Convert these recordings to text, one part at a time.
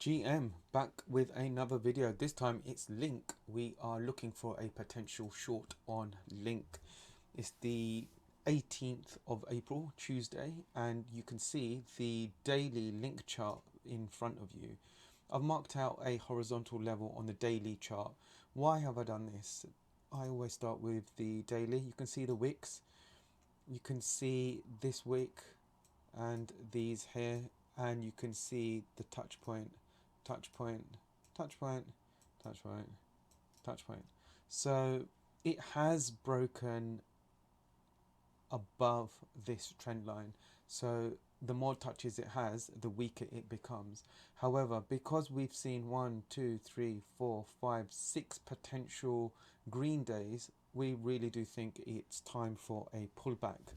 GM back with another video. This time it's Link. We are looking for a potential short on Link. It's the 18th of April, Tuesday, and you can see the daily Link chart in front of you. I've marked out a horizontal level on the daily chart. Why have I done this? I always start with the daily. You can see the wicks. You can see this wick and these here, and you can see the touch point, touch point, touch point, touch point, touch point. So it has broken above this trend line. So the more touches it has, the weaker it becomes. However, because we've seen 1, 2, 3, 4, 5, 6 potential green days, we really do think it's time for a pullback.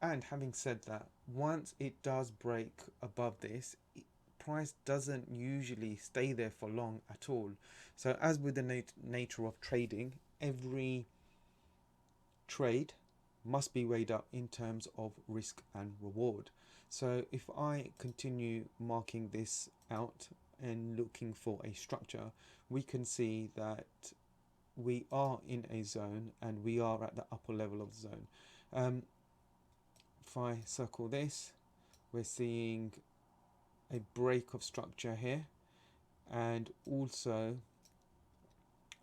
And having said that, once it does break above this, price doesn't usually stay there for long at all. So as with the nature of trading, every trade must be weighed up in terms of risk and reward. So if I continue marking this out and looking for a structure, we can see that we are in a zone and we are at the upper level of the zone. If I circle this, we're seeing a break of structure here and also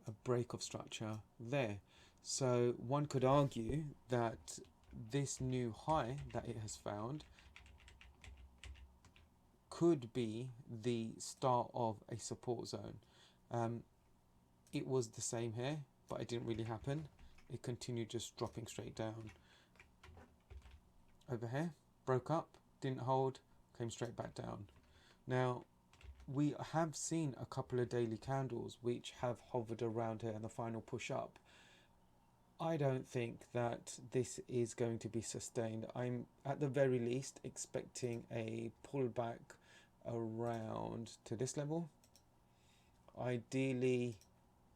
a break of structure there. So one could argue that this new high that it has found could be the start of a support zone. It was the same here, but it didn't really happen. It continued just dropping straight down. Over here, broke up, didn't hold, came straight back down. Now, we have seen a couple of daily candles which have hovered around here and the final push up. I don't think that this is going to be sustained. I'm at the very least expecting a pullback around to this level, ideally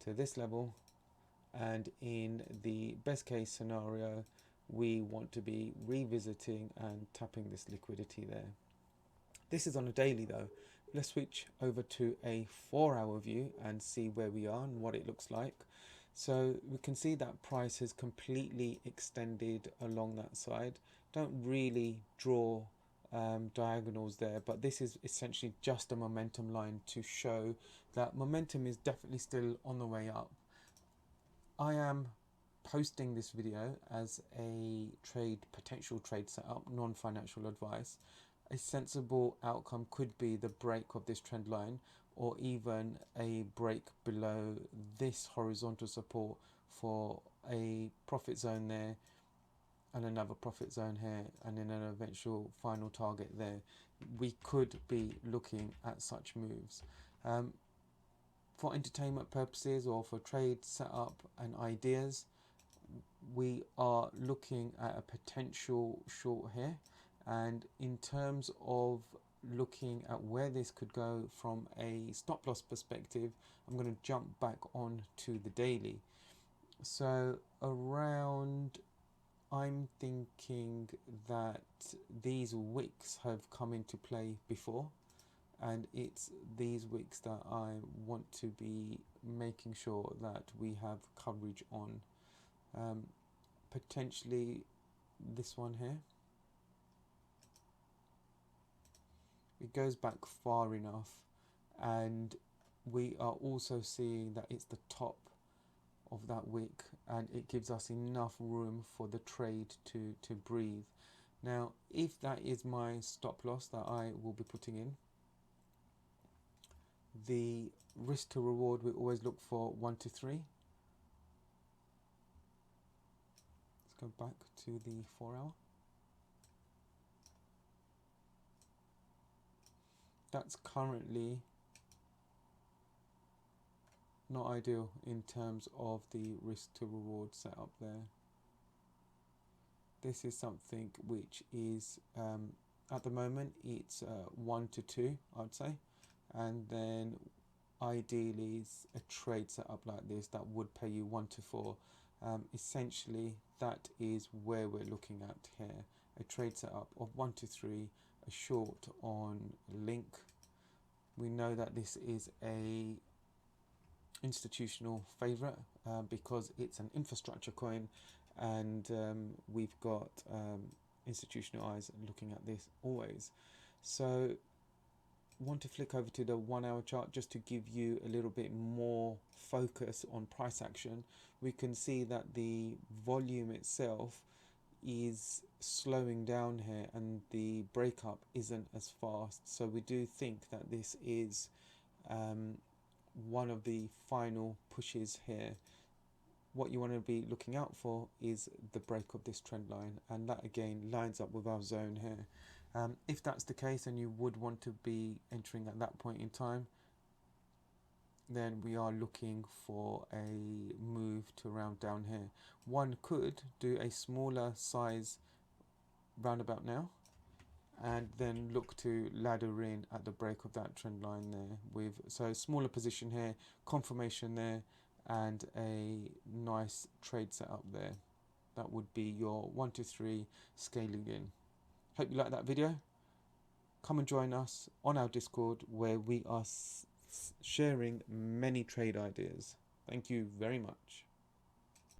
to this level, and in the best case scenario we want to be revisiting and tapping this liquidity there. This is on a daily though. Let's switch over to a 4-hour view and see where we are and what it looks like. So we can see that price has completely extended along that side. Don't really draw diagonals there, but this is essentially just a momentum line to show that momentum is definitely still on the way up. I am posting this video as a potential trade setup, non-financial advice. A sensible outcome could be the break of this trend line or even a break below this horizontal support for a profit zone there and another profit zone here and then an eventual final target there. We could be looking at such moves. For entertainment purposes or for trade setup and ideas, we are looking at a potential short here, and in terms of looking at where this could go from a stop loss perspective, I'm going to jump back on to the daily. So around, I'm thinking that these wicks have come into play before, and it's these wicks that I want to be making sure that we have coverage on. Potentially this one here. It goes back far enough, and we are also seeing that it's the top of that wick and it gives us enough room for the trade to breathe. Now if that is my stop loss that I will be putting in, the risk to reward we always look for 1 to 3. Go back to the 4-hour. That's currently not ideal in terms of the risk to reward setup there. This is something which is at the moment it's 1 to 2, I'd say, and then ideally it's a trade setup like this that would pay you 1 to 4. Essentially that is where we're looking at here, a trade setup of 1 to 3, a short on Link, We know that this is a institutional favorite because it's an infrastructure coin, and we've got institutional eyes looking at this always. So want to flick over to the 1 hour chart just to give you a little bit more focus on price action. We can see that the volume itself is slowing down here and the breakup isn't as fast, so we do think that this is one of the final pushes here. What you want to be looking out for is the break of this trend line, and that again lines up with our zone here. If that's the case and you would want to be entering at that point in time, then we are looking for a move to around down here. One could do a smaller size roundabout now and then look to ladder in at the break of that trend line there, with so smaller position here, confirmation there, and a nice trade setup there. That would be your 1 to 3 scaling in. Hope you like that video. Come and join us on our Discord where we are sharing many trade ideas. Thank you very much.